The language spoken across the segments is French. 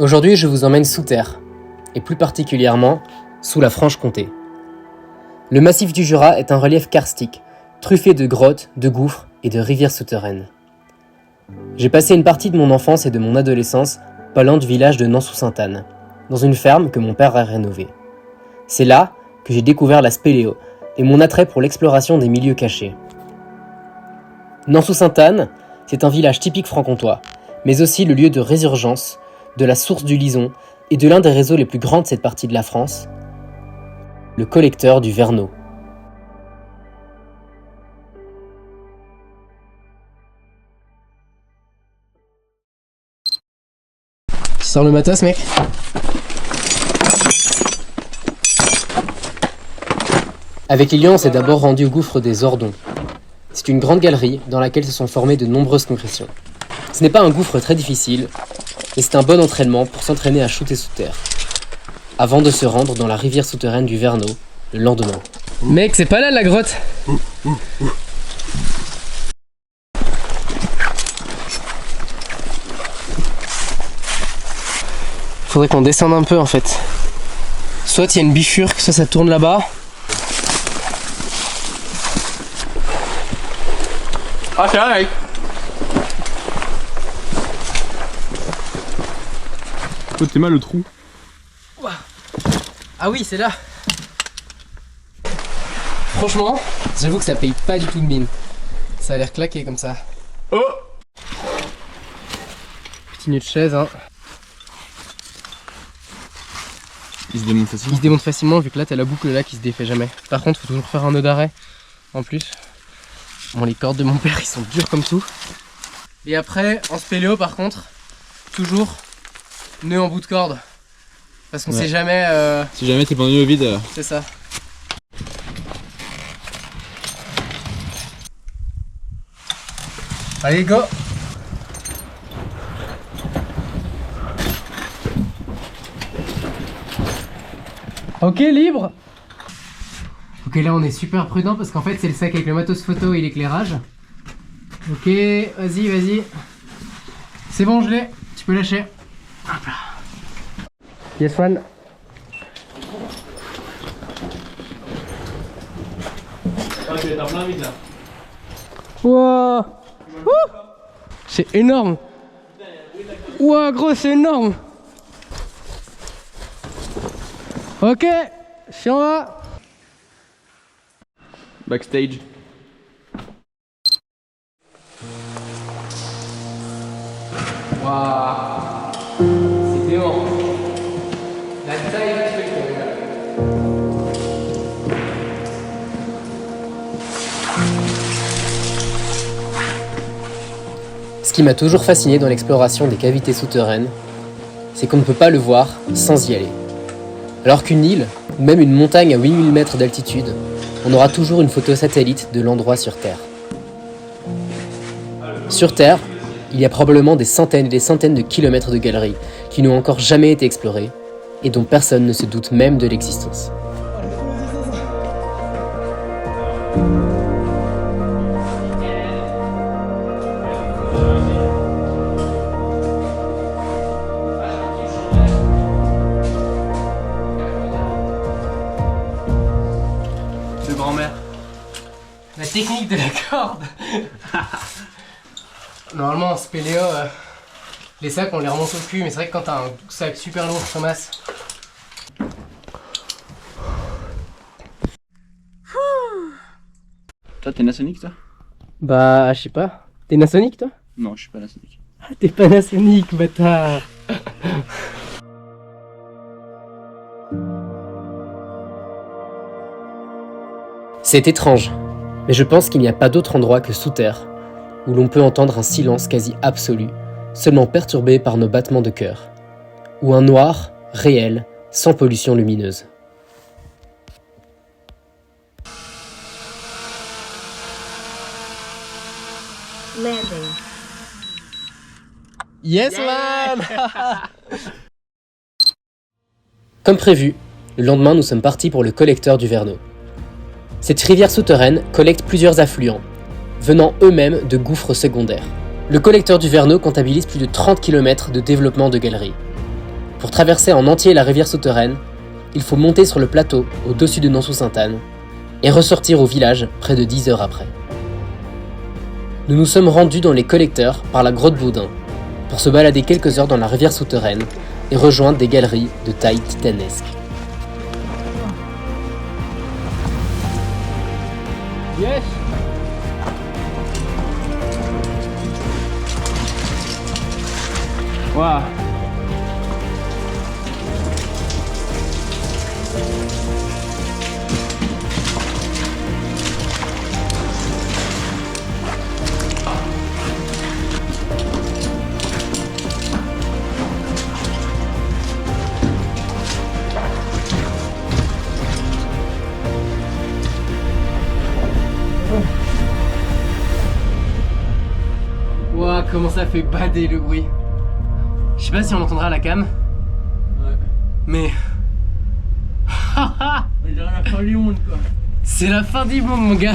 Aujourd'hui, je vous emmène sous terre, et plus particulièrement sous la Franche-Comté. Le massif du Jura est un relief karstique, truffé de grottes, de gouffres et de rivières souterraines. J'ai passé une partie de mon enfance et de mon adolescence pas loin du village de Nans-sous-Sainte-Anne, dans une ferme que mon père a rénovée. C'est là que j'ai découvert la spéléo et mon attrait pour l'exploration des milieux cachés. Nans-sous-Sainte-Anne, c'est un village typique franc-comtois, mais aussi le lieu de résurgence, de la source du Lison et de l'un des réseaux les plus grands de cette partie de la France, le collecteur du Verneau. Tu sors le matos, mec? Avec Lilian, on s'est d'abord rendu au gouffre des Ordons. C'est une grande galerie dans laquelle se sont formées de nombreuses concrétions. Ce n'est pas un gouffre très difficile, mais c'est un bon entraînement pour s'entraîner à shooter sous terre, avant de se rendre dans la rivière souterraine du Verneau le lendemain. Mec, c'est pas là la grotte. Faudrait qu'on descende un peu en fait. Soit il y a une bifurque, soit ça tourne là-bas. Ah, c'est là, mec. Oh, t'es mal le trou. Ah oui, c'est là. Franchement, j'avoue que ça paye pas du tout de mine. Ça a l'air claqué comme ça. Oh! Petit nœud de chaise, hein. Il se démonte facilement. Il se démonte facilement vu que là t'as la boucle là qui se défait jamais. Par contre, faut toujours faire un nœud d'arrêt en plus. Bon, les cordes de mon père ils sont durs comme tout. Et après, en spéléo par contre, toujours nœud en bout de corde. Parce qu'on sait jamais. Si jamais t'es pendu au vide. C'est ça. Allez, go! Ok, libre! Ok, là on est super prudent parce qu'en fait c'est le sac avec le matos photo et l'éclairage. Ok, vas-y, vas-y. C'est bon, je l'ai. Tu peux lâcher. Hop là. Yes, one. Ah, tu vas être en plein vide là. Wow. C'est énorme. Wow, gros, c'est énorme. Ok, si on va. Backstage. Waouh, c'est dément. La taille du truc, Ce qui m'a toujours fasciné dans l'exploration des cavités souterraines, c'est qu'on ne peut pas le voir sans y aller. Alors qu'une île, ou même une montagne à 8000 mètres d'altitude, on aura toujours une photo satellite de l'endroit sur Terre. Sur Terre, il y a probablement des centaines et des centaines de kilomètres de galeries qui n'ont encore jamais été explorées et dont personne ne se doute même de l'existence. De grand-mère. La technique de la corde. Normalement en spéléo, les sacs on les remonte au cul, mais c'est vrai que quand t'as un sac super lourd, ça masse. Toi, t'es Nasonic, toi? Bah, je sais pas. T'es Nasonic toi? Non, je suis pas Nasonic. Ah, t'es pas Nasonic, bâtard. C'est étrange, mais je pense qu'il n'y a pas d'autre endroit que sous terre, où l'on peut entendre un silence quasi absolu, seulement perturbé par nos battements de cœur, ou un noir, réel, sans pollution lumineuse. Landing. Yes man. Comme prévu, le lendemain nous sommes partis pour le collecteur du Verneau. Cette rivière souterraine collecte plusieurs affluents, venant eux-mêmes de gouffres secondaires. Le collecteur du Verneau comptabilise plus de 30 km de développement de galeries. Pour traverser en entier la rivière souterraine, il faut monter sur le plateau au-dessus de Nansou-Sainte-Anne et ressortir au village près de 10 heures après. Nous nous sommes rendus dans les collecteurs par la grotte Baudin pour se balader quelques heures dans la rivière souterraine et rejoindre des galeries de taille titanesque. Yes. Waouh. Ouah, comment ça fait bader le bruit. Je sais pas si on entendra à la cam. Ouais. Mais... On dirait la fin du monde quoi. c'est la fin du monde mon gars.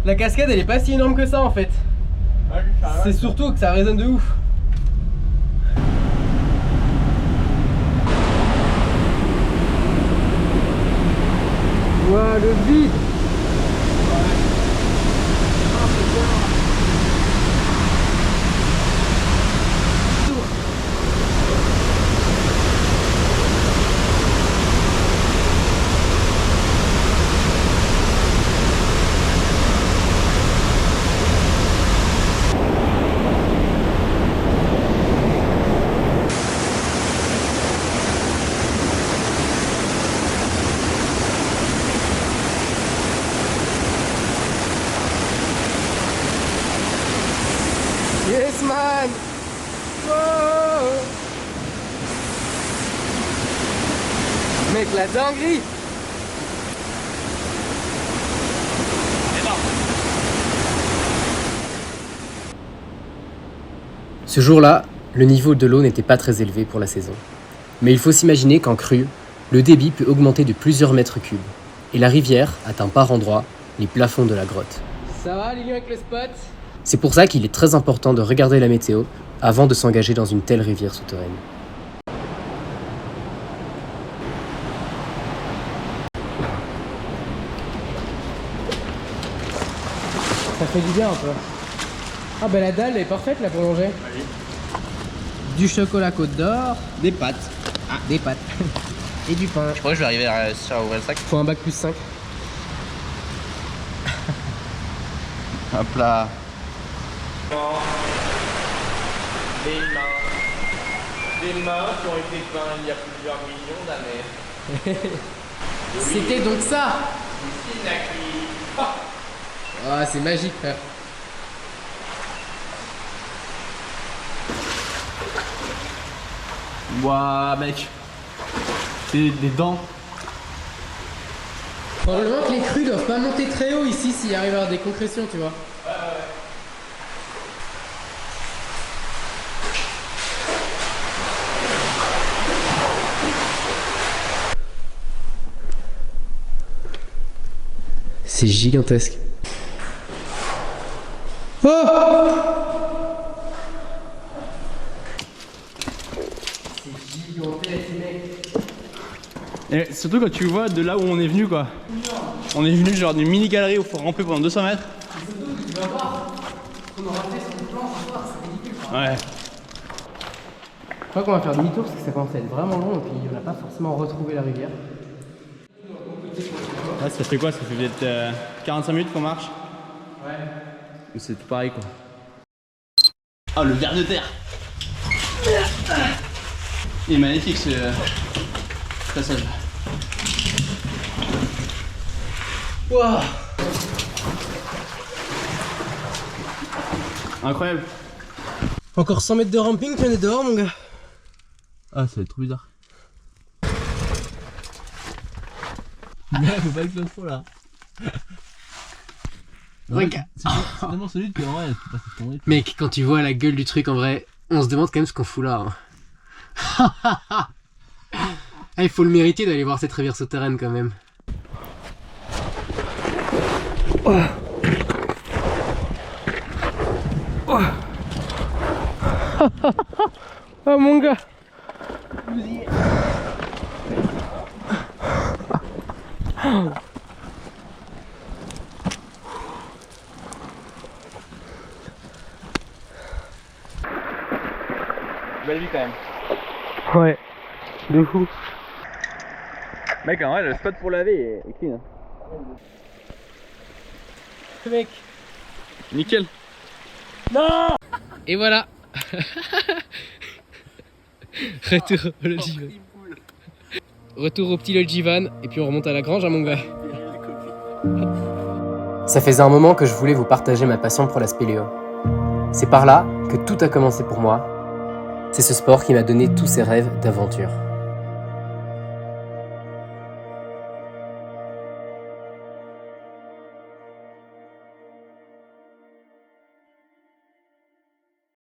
La cascade elle est pas si énorme que ça en fait. Ouais, C'est surtout que ça résonne de ouf. Ouah, le vide. Yes man. Oh. Mec, la dinguerie. Ce jour-là, le niveau de l'eau n'était pas très élevé pour la saison. Mais il faut s'imaginer qu'en crue, le débit peut augmenter de plusieurs mètres cubes. Et la rivière atteint par endroits les plafonds de la grotte. Ça va les liens avec le spot? C'est pour ça qu'il est très important de regarder la météo avant de s'engager dans une telle rivière souterraine. Ça fait du bien un peu. Ah bah la dalle est parfaite là pour manger. Allez. Du chocolat Côte d'Or, Des pâtes. des pâtes et du pain. Je crois que je vais arriver à réussir à ouvrir le sac. Faut un bac plus 5. Hop là. Des mains qui ont été peintes il y a plusieurs millions d'années. C'était donc ça. Sinaki. Ah, c'est magique frère. Ouah mec. C'est des dents. Probablement que les crues doivent pas monter très haut ici s'il arrive à avoir des concrétions, tu vois. C'est gigantesque. Oh! C'est gigantesque, mec. Et surtout quand tu vois de là où on est venu quoi. On est venu genre d'une mini galerie où il faut ramper pendant 200 mètres. Et surtout que tu vas voir qu'on aura fait sur le plan ce soir, c'est ridicule. Ouais. Je crois qu'on va faire demi-tour parce que ça commence à être vraiment long et puis on n'a pas forcément retrouvé la rivière. Là ça fait quoi? Ça fait peut-être 45 minutes qu'on marche. Ouais. C'est tout pareil quoi. Oh le ver de terre. Il est magnifique ce passage. Wow. Incroyable. Encore 100 mètres de ramping puis on est dehors mon gars. Ah ça va être trop bizarre. Faut pas exploser trop là. Regarde. C'est tellement solide que en vrai, tu passes ton rythme. Mec, quand tu vois la gueule du truc en vrai, on se demande quand même ce qu'on fout là. Hein. Ah, il faut le mériter d'aller voir cette rivière souterraine quand même. Oh. Oh. Oh mon gars. Belle vie quand même. Ouais, de fou. Mec, en vrai, le spot pour laver est clean. Mec. Nickel. Et voilà. Retour au logis van. Retour au petit logis van et puis on remonte à la grange à mon gars. Ça faisait un moment que je voulais vous partager ma passion pour la spéléo. C'est par là que tout a commencé pour moi. C'est ce sport qui m'a donné tous ces rêves d'aventure.